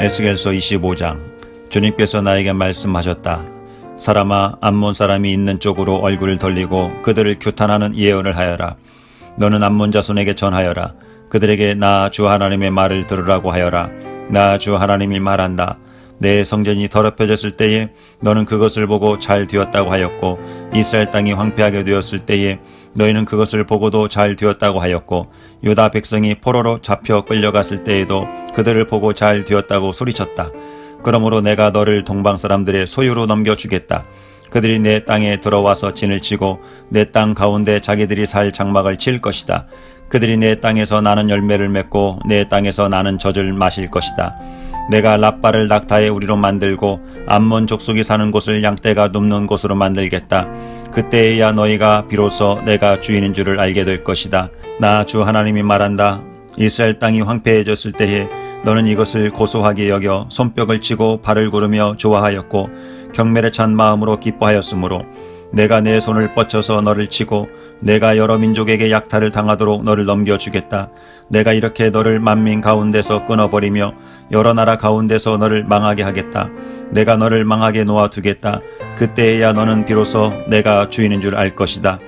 에스겔서 25장. 주님께서 나에게 말씀하셨다. 사람아, 암몬 사람이 있는 쪽으로 얼굴을 돌리고 그들을 규탄하는 예언을 하여라. 너는 암몬 자손에게 전하여라. 그들에게 나 주 하나님의 말을 들으라고 하여라. 나 주 하나님이 말한다. 내 성전이 더럽혀졌을 때에 너는 그것을 보고 잘 되었다고 하였고, 이스라엘 땅이 황폐하게 되었을 때에 너희는 그것을 보고도 잘 되었다고 하였고, 유다 백성이 포로로 잡혀 끌려갔을 때에도 그들을 보고 잘 되었다고 소리쳤다. 그러므로 내가 너를 동방 사람들의 소유로 넘겨주겠다. 그들이 내 땅에 들어와서 진을 치고 내 땅 가운데 자기들이 살 장막을 칠 것이다. 그들이 내 땅에서 나는 열매를 맺고 내 땅에서 나는 젖을 마실 것이다. 내가 랍바를 낙타의 우리로 만들고 암몬 족속이 사는 곳을 양떼가 눕는 곳으로 만들겠다. 그때에야 너희가 비로소 내가 주인인 줄을 알게 될 것이다. 나 주 하나님이 말한다. 이스라엘 땅이 황폐해졌을 때에 너는 이것을 고소하게 여겨 손뼉을 치고 발을 구르며 좋아하였고 경멸에 찬 마음으로 기뻐하였으므로 내가 내 손을 뻗쳐서 너를 치고 내가 여러 민족에게 약탈을 당하도록 너를 넘겨주겠다. 내가 이렇게 너를 만민 가운데서 끊어버리며 여러 나라 가운데서 너를 망하게 하겠다. 내가 너를 망하게 놓아두겠다. 그때에야 너는 비로소 내가 주인인 줄 알 것이다.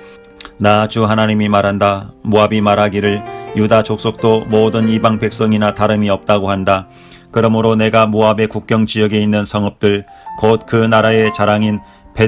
나 주 하나님이 말한다. 모압이 말하기를 유다 족속도 모든 이방 백성이나 다름이 없다고 한다. 그러므로 내가 모압의 국경 지역에 있는 성읍들 곧 그 나라의 자랑인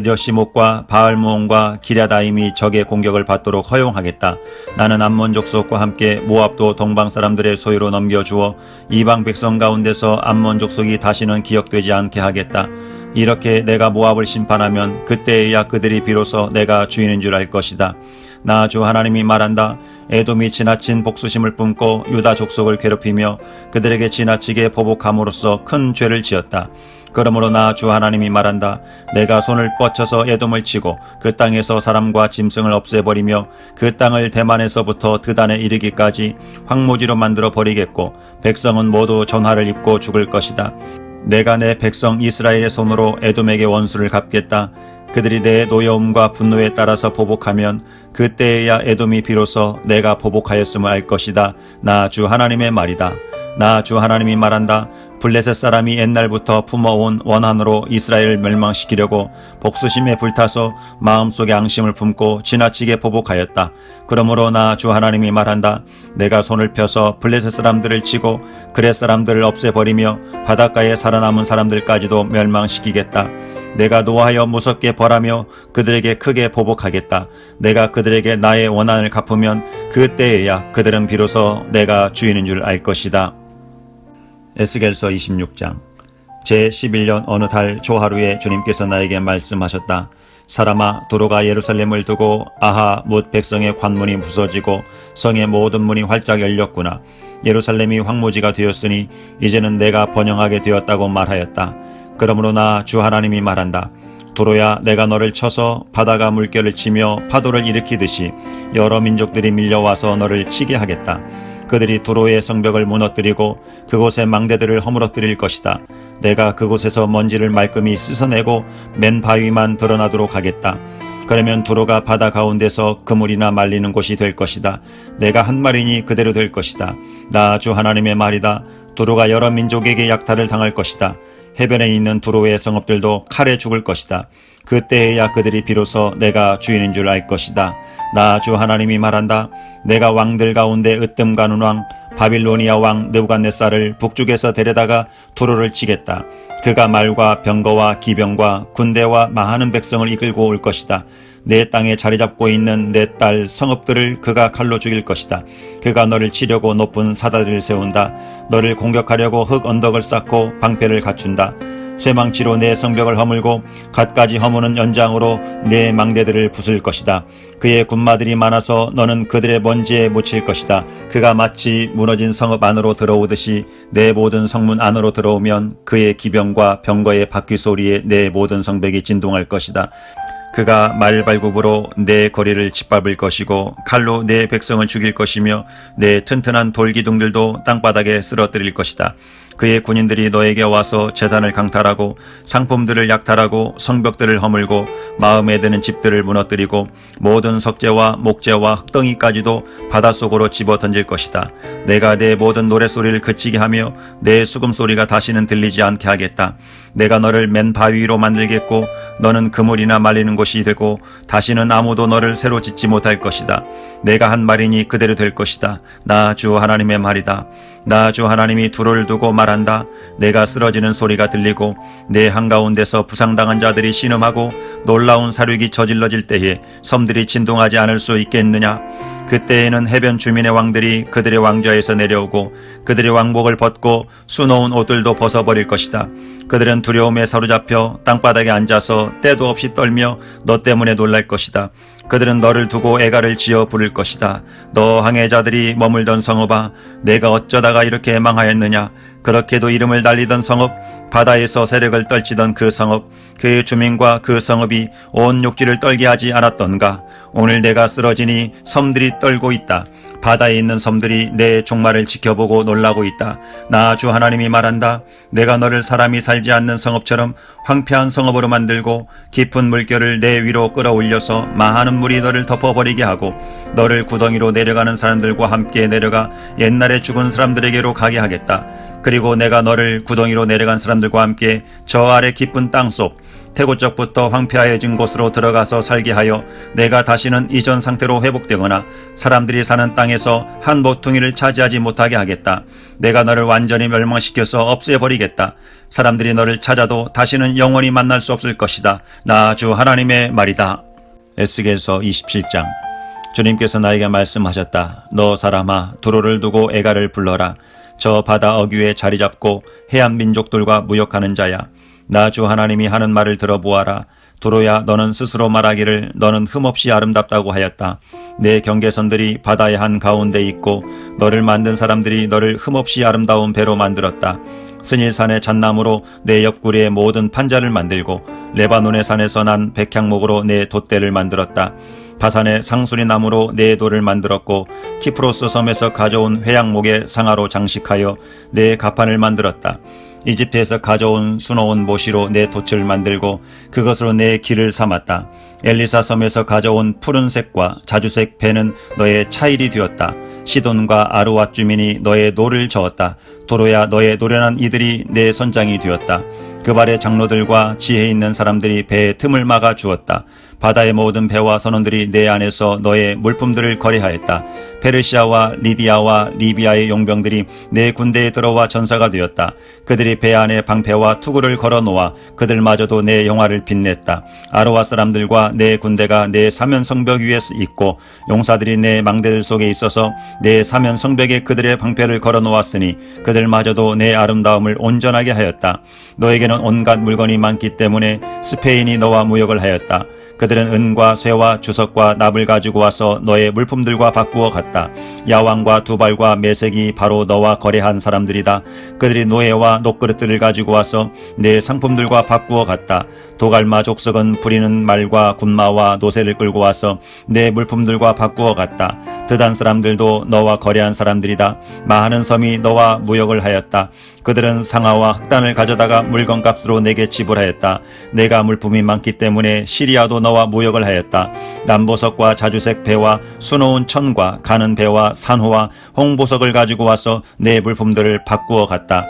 베드여시목과 바알무온과 기랴다임이 적의 공격을 받도록 허용하겠다. 나는 암몬 족속과 함께 모압도 동방 사람들의 소유로 넘겨주어 이방 백성 가운데서 암몬 족속이 다시는 기억되지 않게 하겠다. 이렇게 내가 모압을 심판하면 그때에야 그들이 비로소 내가 주인인 줄 알 것이다. 나 주 하나님이 말한다. 에돔이 지나친 복수심을 뿜고 유다 족속을 괴롭히며 그들에게 지나치게 보복함으로써 큰 죄를 지었다. 그러므로 나 주 하나님이 말한다. 내가 손을 뻗쳐서 에돔을 치고 그 땅에서 사람과 짐승을 없애버리며 그 땅을 대만에서부터 드단에 이르기까지 황무지로 만들어 버리겠고 백성은 모두 전화를 입고 죽을 것이다. 내가 내 백성 이스라엘의 손으로 에돔에게 원수를 갚겠다. 그들이 내 노여움과 분노에 따라서 보복하면 그때에야 에돔이 비로소 내가 보복하였음을 알 것이다. 나 주 하나님의 말이다. 나 주 하나님이 말한다. 블레셋 사람이 옛날부터 품어온 원한으로 이스라엘을 멸망시키려고 복수심에 불타서 마음속에 앙심을 품고 지나치게 보복하였다. 그러므로 나 주 하나님이 말한다. 내가 손을 펴서 블레셋 사람들을 치고 그렛 사람들을 없애버리며 바닷가에 살아남은 사람들까지도 멸망시키겠다. 내가 노하여 무섭게 벌하며 그들에게 크게 보복하겠다. 내가 그들에게 나의 원한을 갚으면 그때에야 그들은 비로소 내가 주인인 줄 알 것이다. 에스겔서 26장. 제11년 어느 달 초하루에 주님께서 나에게 말씀하셨다. 사람아, 도로가 예루살렘을 두고 아하 뭇 백성의 관문이 부서지고 성의 모든 문이 활짝 열렸구나. 예루살렘이 황무지가 되었으니 이제는 내가 번영하게 되었다고 말하였다. 그러므로 나 주 하나님이 말한다. 도로야, 내가 너를 쳐서 바다가 물결을 치며 파도를 일으키듯이 여러 민족들이 밀려와서 너를 치게 하겠다. 그들이 두로의 성벽을 무너뜨리고 그곳의 망대들을 허물어뜨릴 것이다. 내가 그곳에서 먼지를 말끔히 씻어내고 맨 바위만 드러나도록 하겠다. 그러면 두로가 바다 가운데서 그물이나 말리는 곳이 될 것이다. 내가 한 말이니 그대로 될 것이다. 나 주 하나님의 말이다. 두로가 여러 민족에게 약탈을 당할 것이다. 해변에 있는 두로의 성읍들도 칼에 죽을 것이다. 그때에야 그들이 비로소 내가 주인인 줄 알 것이다. 나 주 하나님이 말한다. 내가 왕들 가운데 으뜸 가는 왕 바빌로니아 왕 느부갓네살을 북쪽에서 데려다가 두로를 치겠다. 그가 말과 병거와 기병과 군대와 많은 백성을 이끌고 올 것이다. 내 땅에 자리 잡고 있는 내 딸 성읍들을 그가 칼로 죽일 것이다. 그가 너를 치려고 높은 사다리를 세운다. 너를 공격하려고 흙 언덕을 쌓고 방패를 갖춘다. 쇠망치로 내 성벽을 허물고 갖가지 허무는 연장으로 내 망대들을 부술 것이다. 그의 군마들이 많아서 너는 그들의 먼지에 묻힐 것이다. 그가 마치 무너진 성읍 안으로 들어오듯이 내 모든 성문 안으로 들어오면 그의 기병과 병거의 바퀴 소리에 내 모든 성벽이 진동할 것이다. 그가 말발굽으로 내 거리를 짓밟을 것이고 칼로 내 백성을 죽일 것이며 내 튼튼한 돌기둥들도 땅바닥에 쓰러뜨릴 것이다. 그의 군인들이 너에게 와서 재산을 강탈하고 상품들을 약탈하고 성벽들을 허물고 마음에 드는 집들을 무너뜨리고 모든 석재와 목재와 흙덩이까지도 바닷속으로 집어던질 것이다. 내가 내 모든 노랫소리를 그치게 하며 내 수금소리가 다시는 들리지 않게 하겠다. 내가 너를 맨 바위 위로 만들겠고 너는 그물이나 말리는 곳이 되고 다시는 아무도 너를 새로 짓지 못할 것이다. 내가 한 말이니 그대로 될 것이다. 나 주 하나님의 말이다. 나 주 하나님이 두로를 두고 말한다. 내가 쓰러지는 소리가 들리고 내 한가운데서 부상당한 자들이 신음하고 놀라운 사륙이 저질러질 때에 섬들이 진동하지 않을 수 있겠느냐. 그때에는 해변 주민의 왕들이 그들의 왕좌에서 내려오고 그들의 왕복을 벗고 수놓은 옷들도 벗어버릴 것이다. 그들은 두려움에 사로잡혀 땅바닥에 앉아서 때도 없이 떨며 너 때문에 놀랄 것이다. 그들은 너를 두고 애가를 지어 부를 것이다. 너 항해자들이 머물던 성읍아, 내가 어쩌다가 이렇게 망하였느냐. 그렇게도 이름을 날리던 성읍, 바다에서 세력을 떨치던 그 성읍, 그 주민과 그 성읍이 온 육지를 떨게 하지 않았던가. 오늘 내가 쓰러지니 섬들이 떨고 있다. 바다에 있는 섬들이 내 종말을 지켜보고 놀라고 있다. 나 주 하나님이 말한다. 내가 너를 사람이 살지 않는 성읍처럼 황폐한 성읍으로 만들고 깊은 물결을 내 위로 끌어올려서 많은 물이 너를 덮어버리게 하고 너를 구덩이로 내려가는 사람들과 함께 내려가 옛날에 죽은 사람들에게로 가게 하겠다. 그리고 내가 너를 구덩이로 내려간 사람들과 함께 저 아래 깊은 땅속 태고적부터 황폐하여진 곳으로 들어가서 살게 하여 내가 다시는 이전 상태로 회복되거나 사람들이 사는 땅에서 한 모퉁이를 차지하지 못하게 하겠다. 내가 너를 완전히 멸망시켜서 없애버리겠다. 사람들이 너를 찾아도 다시는 영원히 만날 수 없을 것이다. 나 주 하나님의 말이다. 에스겔서 27장. 주님께서 나에게 말씀하셨다. 너 사람아, 두로를 두고 애가를 불러라. 저 바다 어귀에 자리 잡고 해안 민족들과 무역하는 자야. 나 주 하나님이 하는 말을 들어보아라. 두로야, 너는 스스로 말하기를 너는 흠없이 아름답다고 하였다. 내 경계선들이 바다의 한가운데 있고 너를 만든 사람들이 너를 흠없이 아름다운 배로 만들었다. 스닐산의 잣나무로 내 옆구리의 모든 판자를 만들고 레바논의 산에서 난 백향목으로 내 돛대를 만들었다. 바산의 상수리 나무로 내 돌을 만들었고 키프로스 섬에서 가져온 회양목의 상아로 장식하여 내 가판을 만들었다. 이집트에서 가져온 수놓은 모시로 내 돛을 만들고 그것으로 내 길을 삼았다. 엘리사 섬에서 가져온 푸른색과 자주색 배는 너의 차일이 되었다. 시돈과 아르왓 주민이 너의 노를 저었다. 도로야, 너의 노련한 이들이 내 선장이 되었다. 그 발의 장로들과 지혜 있는 사람들이 배의 틈을 막아 주었다. 바다의 모든 배와 선원들이 내 안에서 너의 물품들을 거래하였다. 페르시아와 리디아와 리비아의 용병들이 내 군대에 들어와 전사가 되었다. 그들이 배 안에 방패와 투구를 걸어놓아 그들마저도 내 영화를 빛냈다. 아로와 사람들과 내 군대가 내 사면 성벽 위에 있고 용사들이 내 망대들 속에 있어서 내 사면 성벽에 그들의 방패를 걸어놓았으니 그들마저도 내 아름다움을 온전하게 하였다. 너에게는 온갖 물건이 많기 때문에 스페인이 너와 무역을 하였다. 그들은 은과 쇠와 주석과 납을 가지고 와서 너의 물품들과 바꾸어 갔다. 야왕과 두발과 메색이 바로 너와 거래한 사람들이다. 그들이 노예와 녹그릇들을 가지고 와서 내 상품들과 바꾸어 갔다. 도갈마 족속은 부리는 말과 군마와 노새를 끌고 와서 내 물품들과 바꾸어 갔다. 드단 사람들도 너와 거래한 사람들이다. 많은 섬이 너와 무역을 하였다. 그들은 상아와 흑단을 가져다가 물건값으로 내게 지불하였다. 내가 물품이 많기 때문에 시리아도 너와 무역을 하였다. 남보석과 자주색 배와 수놓은 천과 가는 배와 산호와 홍보석을 가지고 와서 내 물품들을 바꾸어 갔다.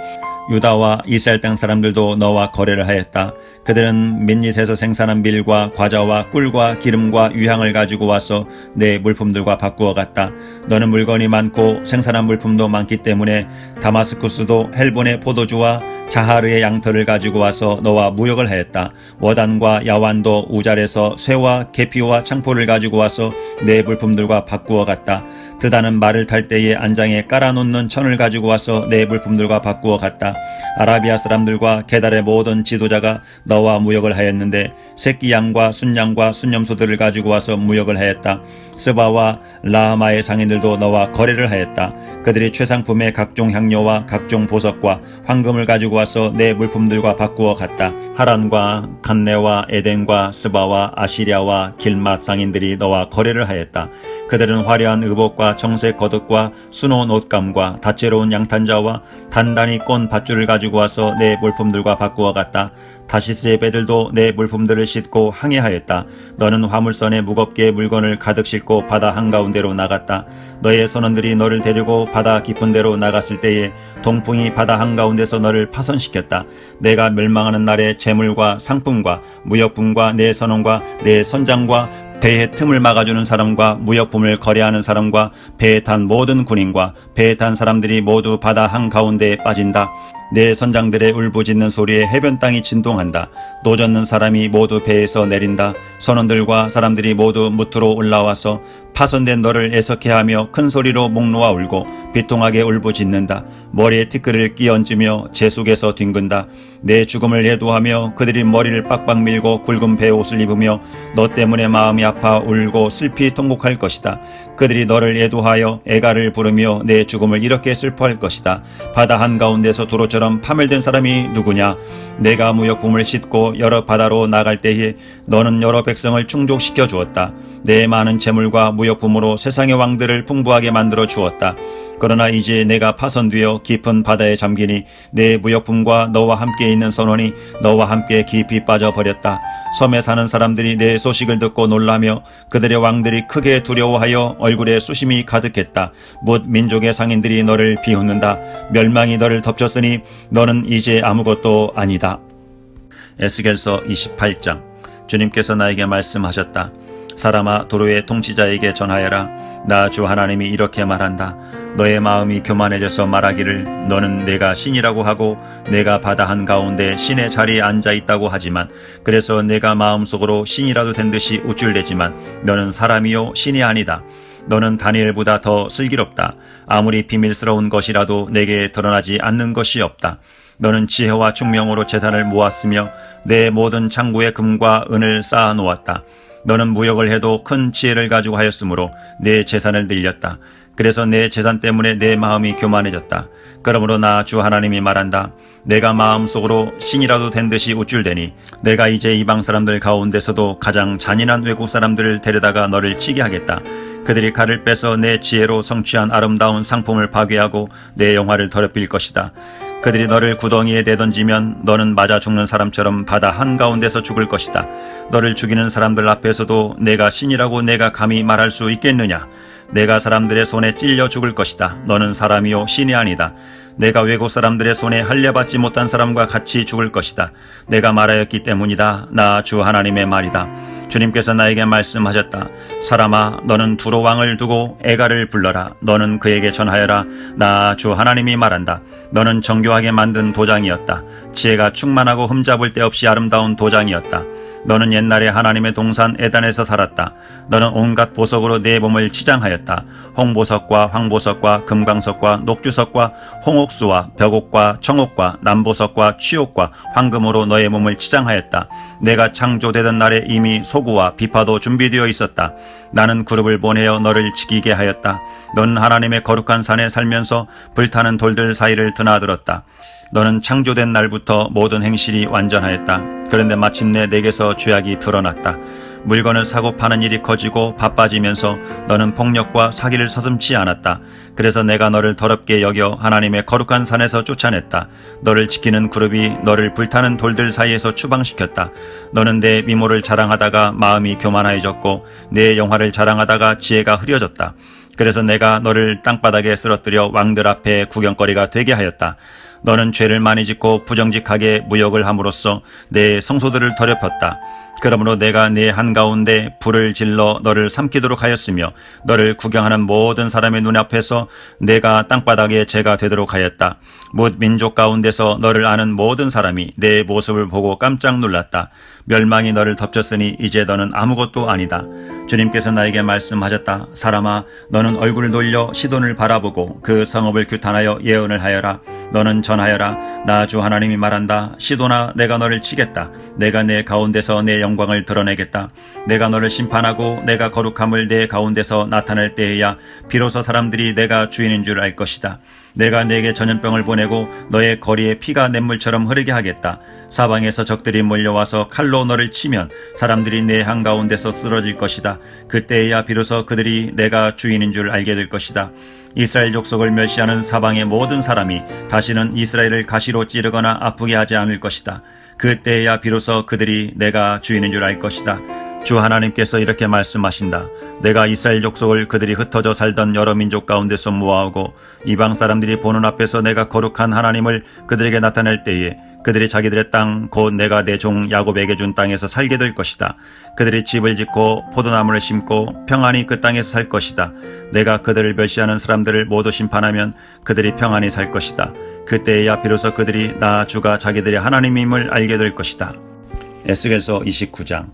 유다와 이스라엘 땅 사람들도 너와 거래를 하였다. 그들은 민닛에서 생산한 밀과 과자와 꿀과 기름과 유향을 가지고 와서 내 물품들과 바꾸어 갔다. 너는 물건이 많고 생산한 물품도 많기 때문에 다마스쿠스도 헬본의 포도주와 자하르의 양털을 가지고 와서 너와 무역을 하였다. 워단과 야완도 우잘에서 쇠와 계피와 창포를 가지고 와서 내 물품들과 바꾸어 갔다. 드다는 말을 탈 때에 안장에 깔아놓는 천을 가지고 와서 내 물품들과 바꾸어 갔다. 아라비아 사람들과 게달의 모든 지도자가 너와 무역을 하였는데 새끼 양과 순양과 순염소들을 가지고 와서 무역을 하였다. 스바와 라하마의 상인들도 너와 거래를 하였다. 그들이 최상품의 각종 향료와 각종 보석과 황금을 가지고 와서 내 물품들과 바꾸어 갔다. 하란과 간네와 에덴과 스바와 아시랴와 길맛 상인들이 너와 거래를 하였다. 그들은 화려한 의복과 정색 겉옷과 수놓은 옷감과 다채로운 양탄자와 단단히 꼰 밧줄을 가지고 와서 내 물품들과 바꾸어 갔다. 다시스의 배들도 내 물품들을 싣고 항해하였다. 너는 화물선에 무겁게 물건을 가득 싣고 바다 한가운데로 나갔다. 너의 선원들이 너를 데리고 바다 깊은 데로 나갔을 때에 동풍이 바다 한가운데서 너를 파손시켰다. 내가 멸망하는 날에 재물과 상품과 무역품과 내 선원과 내 선장과 배의 틈을 막아주는 사람과 무역품을 거래하는 사람과 배에 탄 모든 군인과 배에 탄 사람들이 모두 바다 한가운데에 빠진다. 내 선장들의 울부짖는 소리에 해변 땅이 진동한다. 노젓는 사람이 모두 배에서 내린다. 선원들과 사람들이 모두 무트로 올라와서 파손된 너를 애석해하며 큰 소리로 목 놓아 울고 비통하게 울부짖는다. 머리에 티끌을 끼얹으며 재 속에서 뒹군다. 내 죽음을 애도하며 그들이 머리를 빡빡 밀고 굵은 베옷을 입으며 너 때문에 마음이 아파 울고 슬피 통곡할 것이다. 그들이 너를 애도하여 애가를 부르며 내 죽음을 이렇게 슬퍼할 것이다. 바다 한가운데서 도로처럼 파멸된 사람이 누구냐? 내가 무역품을 싣고 여러 바다로 나갈 때에 너는 여러 백성을 충족시켜 주었다. 내 많은 재물과 무역품으로 세상의 왕들을 풍부하게 만들어 주었다. 그러나 이제 내가 파손되어 깊은 바다에 잠기니 내 무역품과 너와 함께 있는 선원이 너와 함께 깊이 빠져버렸다. 섬에 사는 사람들이 내 소식을 듣고 놀라며 그들의 왕들이 크게 두려워하여 얼굴에 수심이 가득했다. 뭇 민족의 상인들이 너를 비웃는다. 멸망이 너를 덮쳤으니 너는 이제 아무것도 아니다. 에스겔서 28장. 주님께서 나에게 말씀하셨다. 사람아, 도로의 통치자에게 전하여라. 나 주 하나님이 이렇게 말한다. 너의 마음이 교만해져서 말하기를 너는 내가 신이라고 하고 내가 바다 한가운데 신의 자리에 앉아있다고 하지만, 그래서 내가 마음속으로 신이라도 된 듯이 우쭐대지만 너는 사람이요 신이 아니다. 너는 다니엘보다 더 슬기롭다. 아무리 비밀스러운 것이라도 내게 드러나지 않는 것이 없다. 너는 지혜와 총명으로 재산을 모았으며 내 모든 창고에 금과 은을 쌓아 놓았다. 너는 무역을 해도 큰 지혜를 가지고 하였으므로 내 재산을 늘렸다. 그래서 내 재산 때문에 내 마음이 교만해졌다. 그러므로 나 주 하나님이 말한다. 내가 마음속으로 신이라도 된 듯이 우쭐대니 내가 이제 이방 사람들 가운데서도 가장 잔인한 외국 사람들을 데려다가 너를 치게 하겠다. 그들이 칼을 빼서 내 지혜로 성취한 아름다운 상품을 파괴하고 내 영화를 더럽힐 것이다. 그들이 너를 구덩이에 내던지면 너는 맞아 죽는 사람처럼 바다 한가운데서 죽을 것이다. 너를 죽이는 사람들 앞에서도 내가 신이라고 내가 감히 말할 수 있겠느냐? 내가 사람들의 손에 찔려 죽을 것이다. 너는 사람이요 신이 아니다. 내가 외국 사람들의 손에 할례받지 못한 사람과 같이 죽을 것이다. 내가 말하였기 때문이다. 나 주 하나님의 말이다. 주님께서 나에게 말씀하셨다. 사람아, 너는 두로 왕을 두고 애가를 불러라. 너는 그에게 전하여라. 나 주 하나님이 말한다. 너는 정교하게 만든 도장이었다. 지혜가 충만하고 흠잡을 데 없이 아름다운 도장이었다. 너는 옛날에 하나님의 동산 에단에서 살았다. 너는 온갖 보석으로 내 몸을 치장하였다. 홍보석과 황보석과 금광석과 녹주석과 홍옥수와 벽옥과 청옥과 남보석과 취옥과 황금으로 너의 몸을 치장하였다. 내가 창조되던 날에 이미 소구와 비파도 준비되어 있었다. 나는 그룹을 보내어 너를 지키게 하였다. 너는 하나님의 거룩한 산에 살면서 불타는 돌들 사이를 드나들었다. 너는 창조된 날부터 모든 행실이 완전하였다. 그런데 마침내 내게서 죄악이 드러났다. 물건을 사고 파는 일이 커지고 바빠지면서 너는 폭력과 사기를 서슴지 않았다. 그래서 내가 너를 더럽게 여겨 하나님의 거룩한 산에서 쫓아냈다. 너를 지키는 그룹이 너를 불타는 돌들 사이에서 추방시켰다. 너는 내 미모를 자랑하다가 마음이 교만해졌고 내 영화를 자랑하다가 지혜가 흐려졌다. 그래서 내가 너를 땅바닥에 쓰러뜨려 왕들 앞에 구경거리가 되게 하였다. 너는 죄를 많이 짓고 부정직하게 무역을 함으로써 내 성소들을 더럽혔다. 그러므로 내가 내 한가운데 불을 질러 너를 삼키도록 하였으며 너를 구경하는 모든 사람의 눈앞에서 내가 땅바닥에 죄가 되도록 하였다. 뭇 민족 가운데서 너를 아는 모든 사람이 내 모습을 보고 깜짝 놀랐다. 멸망이 너를 덮쳤으니 이제 너는 아무것도 아니다. 주님께서 나에게 말씀하셨다. 사람아, 너는 얼굴을 돌려 시돈을 바라보고 그 성읍을 규탄하여 예언을 하여라. 너는 전하여라. 나 주 하나님이 말한다. 시돈아, 내가 너를 치겠다. 내가 내 가운데서 내 영광을 드러내겠다. 내가 너를 심판하고 내가 거룩함을 내 가운데서 나타낼 때에야 비로소 사람들이 내가 주인인 줄 알 것이다. 내가 내게 전염병을 보내고 너의 거리에 피가 냇물처럼 흐르게 하겠다. 사방에서 적들이 몰려와서 칼로 너를 치면 사람들이 내 한가운데서 쓰러질 것이다. 그때에야 비로소 그들이 내가 주인인 줄 알게 될 것이다. 이스라엘 족속을 멸시하는 사방의 모든 사람이 다시는 이스라엘을 가시로 찌르거나 아프게 하지 않을 것이다. 그때에야 비로소 그들이 내가 주인인 줄 알 것이다. 주 하나님께서 이렇게 말씀하신다. 내가 이스라엘 족속을 그들이 흩어져 살던 여러 민족 가운데서 모아오고 이방 사람들이 보는 앞에서 내가 거룩한 하나님을 그들에게 나타낼 때에 그들이 자기들의 땅 곧 내가 내 종 야곱에게 준 땅에서 살게 될 것이다. 그들이 집을 짓고 포도나무를 심고 평안히 그 땅에서 살 것이다. 내가 그들을 멸시하는 사람들을 모두 심판하면 그들이 평안히 살 것이다. 그때에야 비로소 그들이 나 주가 자기들의 하나님임을 알게 될 것이다. 에스겔서 29장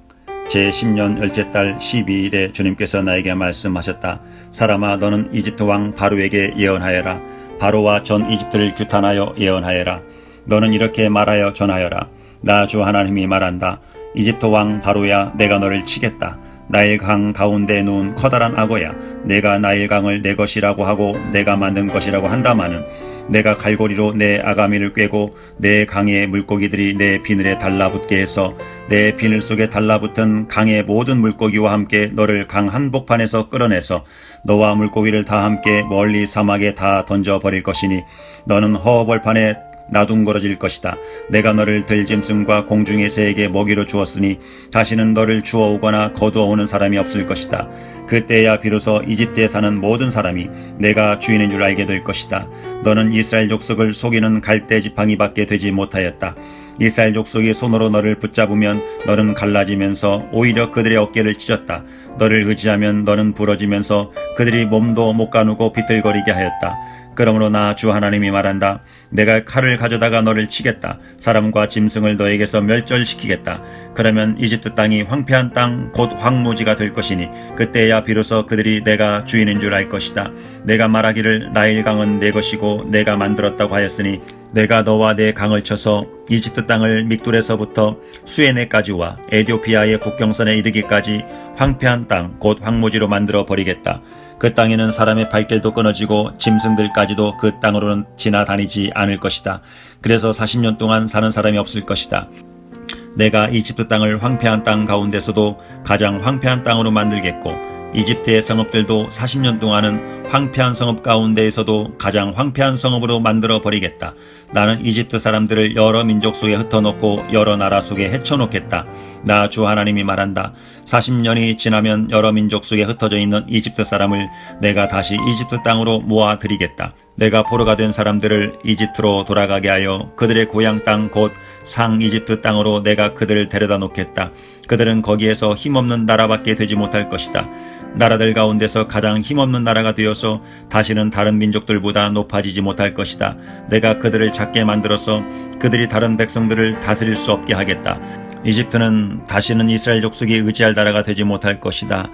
제10년 열째 달 12일에 주님께서 나에게 말씀하셨다. 사람아, 너는 이집트 왕 바로에게 예언하여라. 바로와 전 이집트를 규탄하여 예언하여라. 너는 이렇게 말하여 전하여라. 나 주 하나님이 말한다. 이집트 왕 바로야, 내가 너를 치겠다. 나일강 가운데 누운 커다란 악어야, 내가 나일강을 내 것이라고 하고 내가 만든 것이라고 한다마는 내가 갈고리로 내 아가미를 꿰고 내 강의 물고기들이 내 비늘에 달라붙게 해서 내 비늘 속에 달라붙은 강의 모든 물고기와 함께 너를 강 한복판에서 끌어내서 너와 물고기를 다 함께 멀리 사막에 다 던져버릴 것이니 너는 허벌판에 나둥거러질 것이다. 내가 너를 들짐승과 공중의 새에게 먹이로 주었으니 다시는 너를 주워오거나 거두어오는 사람이 없을 것이다. 그때야 비로소 이집트에 사는 모든 사람이 내가 주인인 줄 알게 될 것이다. 너는 이스라엘 족속을 속이는 갈대 지팡이밖에 되지 못하였다. 이스라엘 족속이 손으로 너를 붙잡으면 너는 갈라지면서 오히려 그들의 어깨를 찢었다. 너를 의지하면 너는 부러지면서 그들이 몸도 못 가누고 비틀거리게 하였다. 그러므로 나 주 하나님이 말한다. 내가 칼을 가져다가 너를 치겠다. 사람과 짐승을 너에게서 멸절시키겠다. 그러면 이집트 땅이 황폐한 땅 곧 황무지가 될 것이니 그때야 비로소 그들이 내가 주인인 줄 알 것이다. 내가 말하기를 나일강은 내 것이고 내가 만들었다고 하였으니 내가 너와 내 강을 쳐서 이집트 땅을 믹돌에서부터 수에네까지와 에디오피아의 국경선에 이르기까지 황폐한 땅 곧 황무지로 만들어 버리겠다. 그 땅에는 사람의 발길도 끊어지고 짐승들까지도 그 땅으로는 지나다니지 않을 것이다. 그래서 40년 동안 사는 사람이 없을 것이다. 내가 이집트 땅을 황폐한 땅 가운데서도 가장 황폐한 땅으로 만들겠고 이집트의 성읍들도 40년 동안은 황폐한 성읍 가운데에서도 가장 황폐한 성읍으로 만들어 버리겠다. 나는 이집트 사람들을 여러 민족 속에 흩어놓고 여러 나라 속에 헤쳐놓겠다. 나 주 하나님이 말한다. 40년이 지나면 여러 민족 속에 흩어져 있는 이집트 사람을 내가 다시 이집트 땅으로 모아들이겠다. 내가 포로가 된 사람들을 이집트로 돌아가게 하여 그들의 고향 땅 곧 상 이집트 땅으로 내가 그들을 데려다 놓겠다. 그들은 거기에서 힘없는 나라밖에 되지 못할 것이다. 나라들 가운데서 가장 힘없는 나라가 되어서 다시는 다른 민족들보다 높아지지 못할 것이다. 내가 그들을 작게 만들어서 그들이 다른 백성들을 다스릴 수 없게 하겠다. 이집트는 다시는 이스라엘 족속이 의지할 나라가 되지 못할 것이다.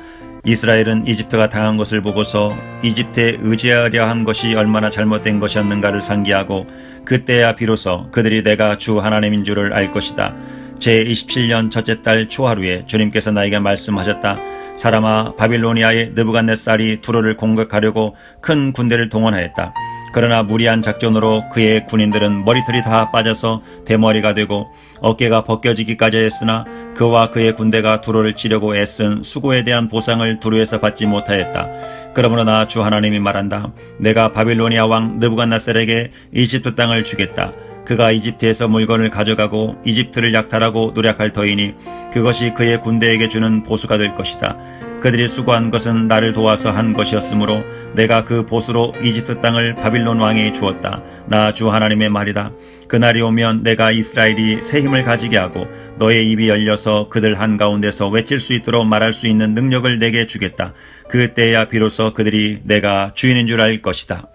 이스라엘은 이집트가 당한 것을 보고서 이집트에 의지하려 한 것이 얼마나 잘못된 것이었는가를 상기하고 그때야 비로소 그들이 내가 주 하나님인 줄을 알 것이다. 제27년 첫째 달 초하루에 주님께서 나에게 말씀하셨다. 사람아, 바빌로니아의 느부갓네살이 두로를 공격하려고 큰 군대를 동원하였다. 그러나 무리한 작전으로 그의 군인들은 머리털이 다 빠져서 대머리가 되고 어깨가 벗겨지기까지 했으나 그와 그의 군대가 두로를 치려고 애쓴 수고에 대한 보상을 두로에서 받지 못하였다. 그러므로 나 주 하나님이 말한다. 내가 바빌로니아 왕 느부갓네살에게 이집트 땅을 주겠다. 그가 이집트에서 물건을 가져가고 이집트를 약탈하고 노략할 터이니 그것이 그의 군대에게 주는 보수가 될 것이다. 그들이 수고한 것은 나를 도와서 한 것이었으므로 내가 그 보수로 이집트 땅을 바빌론 왕에게 주었다. 나 주 하나님의 말이다. 그날이 오면 내가 이스라엘이 새 힘을 가지게 하고 너의 입이 열려서 그들 한가운데서 외칠 수 있도록 말할 수 있는 능력을 내게 주겠다. 그때야 비로소 그들이 내가 주인인 줄 알 것이다.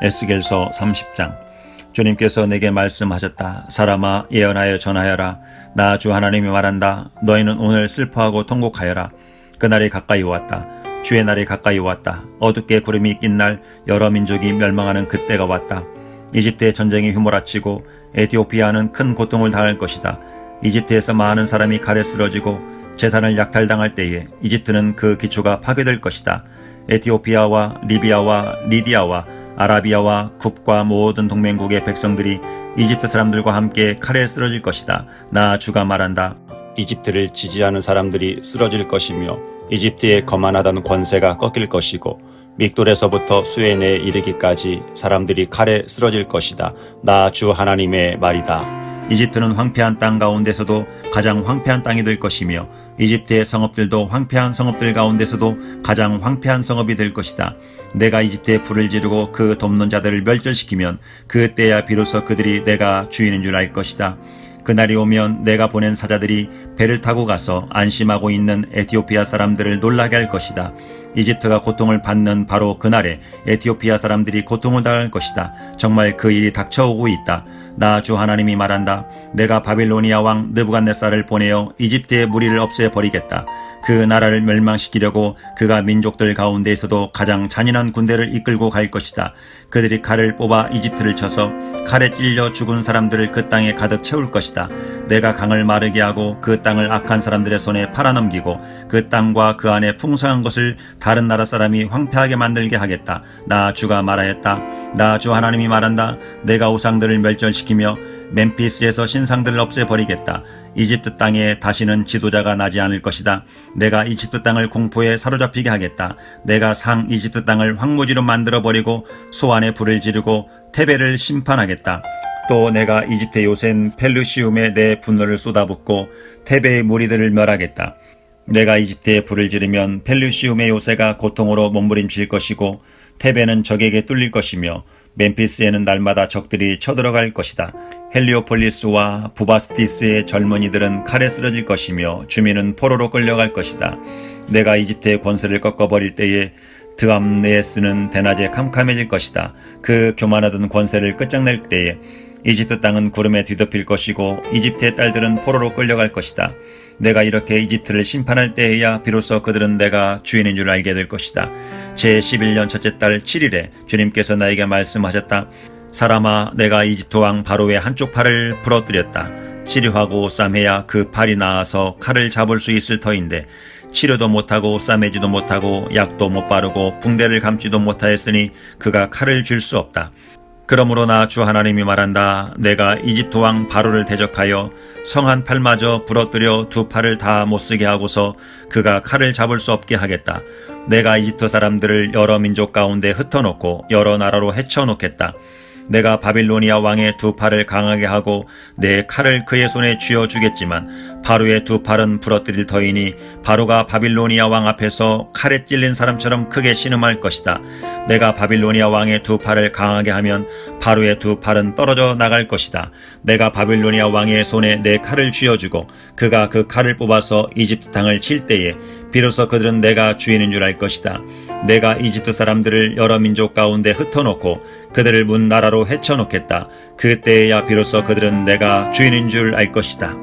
에스겔서 30장 주님께서 내게 말씀하셨다. 사람아, 예언하여 전하여라. 나 주 하나님이 말한다. 너희는 오늘 슬퍼하고 통곡하여라. 그날이 가까이 왔다. 주의 날이 가까이 왔다. 어둡게 구름이 낀 날 여러 민족이 멸망하는 그때가 왔다. 이집트의 전쟁이 휘몰아치고 에티오피아는 큰 고통을 당할 것이다. 이집트에서 많은 사람이 칼에 쓰러지고 재산을 약탈당할 때에 이집트는 그 기초가 파괴될 것이다. 에티오피아와 리비아와 리디아와 아라비아와 굽과 모든 동맹국의 백성들이 이집트 사람들과 함께 칼에 쓰러질 것이다. 나 주가 말한다. 이집트를 지지하는 사람들이 쓰러질 것이며 이집트의 거만하다는 권세가 꺾일 것이고 믹돌에서부터 수에네에 이르기까지 사람들이 칼에 쓰러질 것이다. 나 주 하나님의 말이다. 이집트는 황폐한 땅 가운데서도 가장 황폐한 땅이 될 것이며 이집트의 성읍들도 황폐한 성읍들 가운데서도 가장 황폐한 성읍이 될 것이다. 내가 이집트에 불을 지르고 그 돕는 자들을 멸절시키면 그때야 비로소 그들이 내가 주인인 줄 알 것이다. 그날이 오면 내가 보낸 사자들이 배를 타고 가서 안심하고 있는 에티오피아 사람들을 놀라게 할 것이다. 이집트가 고통을 받는 바로 그날에 에티오피아 사람들이 고통을 당할 것이다. 정말 그 일이 닥쳐오고 있다. 나 주 하나님이 말한다. 내가 바빌로니아 왕 느부갓네살을 보내어 이집트의 무리를 없애버리겠다. 그 나라를 멸망시키려고 그가 민족들 가운데에서도 가장 잔인한 군대를 이끌고 갈 것이다. 그들이 칼을 뽑아 이집트를 쳐서 칼에 찔려 죽은 사람들을 그 땅에 가득 채울 것이다. 내가 강을 마르게 하고 그 땅을 악한 사람들의 손에 팔아넘기고 그 땅과 그 안에 풍성한 것을 다른 나라 사람이 황폐하게 만들게 하겠다. 나 주가 말하였다. 나 주 하나님이 말한다. 내가 우상들을 멸절시키며 멤피스에서 신상들을 없애버리겠다. 이집트 땅에 다시는 지도자가 나지 않을 것이다. 내가 이집트 땅을 공포에 사로잡히게 하겠다. 내가 상 이집트 땅을 황무지로 만들어버리고 소안에 불을 지르고 테베를 심판하겠다. 또 내가 이집트 요센 펠루시움에 내 분노를 쏟아붓고 테베의 무리들을 멸하겠다. 내가 이집트에 불을 지르면 펠루시움의 요새가 고통으로 몸부림칠 것이고 테베는 적에게 뚫릴 것이며 멤피스에는 날마다 적들이 쳐들어갈 것이다. 헬리오폴리스와 부바스티스의 젊은이들은 칼에 쓰러질 것이며 주민은 포로로 끌려갈 것이다. 내가 이집트의 권세를 꺾어버릴 때에 드암네스는 대낮에 캄캄해질 것이다. 그 교만하던 권세를 끝장낼 때에 이집트 땅은 구름에 뒤덮일 것이고 이집트의 딸들은 포로로 끌려갈 것이다. 내가 이렇게 이집트를 심판할 때에야 비로소 그들은 내가 주인인 줄 알게 될 것이다. 제11년 첫째 달 7일에 주님께서 나에게 말씀하셨다. 사람아, 내가 이집트 왕 바로의 한쪽 팔을 부러뜨렸다. 치료하고 싸매야 그 팔이 나아서 칼을 잡을 수 있을 터인데 치료도 못하고 싸매지도 못하고 약도 못 바르고 붕대를 감지도 못하였으니 그가 칼을 쥘 수 없다. 그러므로 나 주 하나님이 말한다. 내가 이집트 왕 바로를 대적하여 성한 팔마저 부러뜨려 두 팔을 다 못쓰게 하고서 그가 칼을 잡을 수 없게 하겠다. 내가 이집트 사람들을 여러 민족 가운데 흩어놓고 여러 나라로 헤쳐놓겠다. 내가 바빌로니아 왕의 두 팔을 강하게 하고 내 칼을 그의 손에 쥐어주겠지만 바로의 두 팔은 부러뜨릴 터이니 바로가 바빌로니아 왕 앞에서 칼에 찔린 사람처럼 크게 신음할 것이다. 내가 바빌로니아 왕의 두 팔을 강하게 하면 바로의 두 팔은 떨어져 나갈 것이다. 내가 바빌로니아 왕의 손에 내 칼을 쥐어주고 그가 그 칼을 뽑아서 이집트 땅을 칠 때에 비로소 그들은 내가 주인인 줄 알 것이다. 내가 이집트 사람들을 여러 민족 가운데 흩어놓고 그들을 문 나라로 헤쳐놓겠다. 그때야 비로소 그들은 내가 주인인 줄 알 것이다.